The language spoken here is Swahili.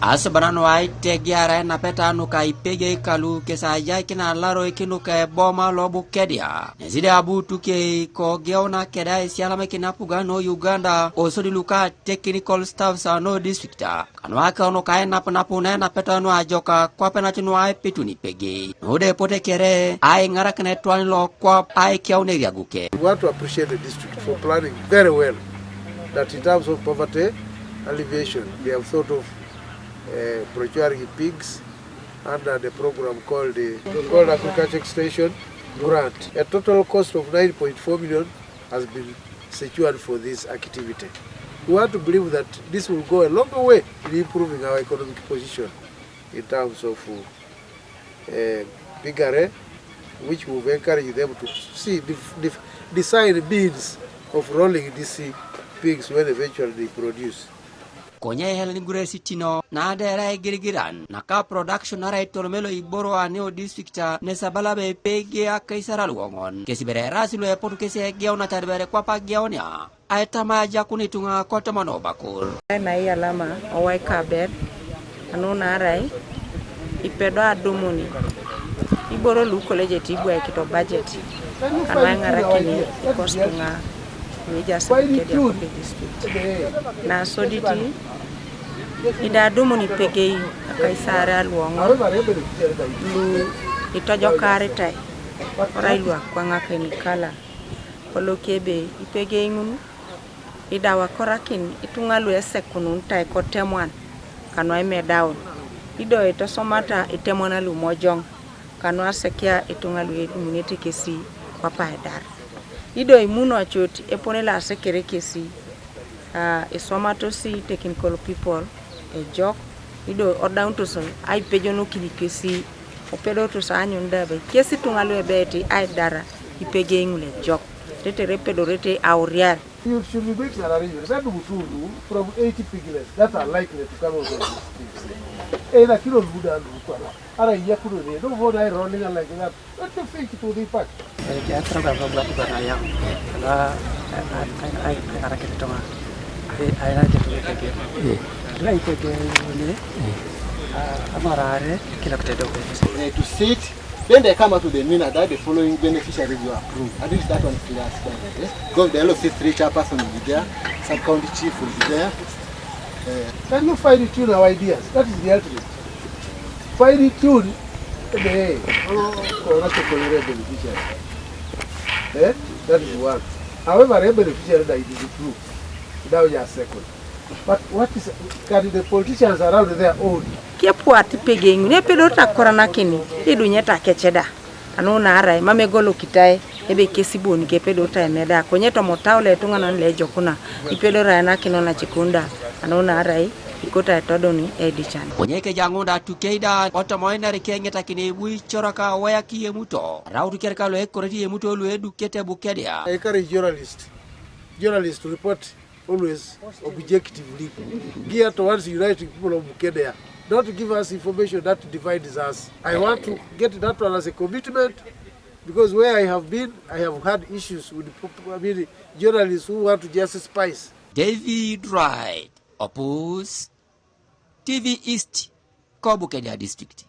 Asabanano ay tegiara na petanu ka Ipegei kalu kesaya kina laro ikinu ka boma lobu kedia. Nezide abutu ke ko geona keda isialame kina pugano Uganda osodi luka technical staff sa no districta. Kanwaka ono ka napu na petanu ajoka kwa penachinu ay pituni Ipegei. Node pote kere ay ngara kene twani lo kwa ay kiaune yaguke. We want to appreciate the district for planning very well that in terms of poverty alleviation they have thought of procuring pigs under the program called Agriculture Extension Grant. A total cost of 9.4 million has been secured for this activity. We want to believe that this will go a long way in improving our economic position in terms of piggery, which will encourage them to see design means of rolling these pigs when eventually they produce. Konye heleni gure sitino na adera girigiran na ka production na rai tolmelo iboro aneo districta ne sabala be Ipegei akaisara luongon kesibere rasilo e potu kesi geona tarbere kwa pa geonia aitama ja kunitunga kote mano bakul na iya lama owai kaber anuna rai ipedo adumuni iboro lu college tibu e kito budget kana ngara kini ikostunga Mejas na soditi ida dumuni Ipegei akaisara luongo lu Itojokaritai orailwa kwanga kenikala kolokebe Ipegei ngunu ida wakorakin itungalu esekunun tai kotemwan kanwa medown ido etosomata itemwana lu mojong kanwa sekia itungalu edumuni kesi kwa paedar ido imuno achoti epone la sekere kesi isomato si technical people jok ido odown to so ai pejono kili kesi opedo to sa anyunda be kesi tungalo ebeti ai dara Ipegei ngule jok tete repedo rete aurial. You should be making an arrangement from 80 piglets that are likely to come out of this thing. Either kilo buda and ara yakuru they don't want I running like that. What the fake to the fact? I to sit, then they come out to the mina that the following beneficiaries you approve. At least that one is clear. Because the LOC3 chairperson will be there, sub-county chief will be there. Can you fine tune our ideas? That is the ultimate. Fine tune the beneficiary. That is one. However, every beneficiary that is approved, that is a second. But what is can the politicians around their own? Kiapuat Ipegei ne pedo ta korana kini idunyeta kecheda anuna arai mamegolo kitae ebe kesiboni ke pedo ta emeda konyeto motaule tungana le jokuna ipedo rana kinona chikunda anuna arai ikota todoni edichan konyeke jangunda tukeida otomoina rekengeta kini bui choraka waya kiye muto rautu kerkalo ekoreti emuto lu edukete bukedia. I encourage journalists to report always objectively, geared towards uniting people of Bukedea, not to give us information that divides us. I want to get that one as a commitment, because where I have been, I have had issues with journalists who want to just spice. David Wright, Opus TV East, Bukedea District.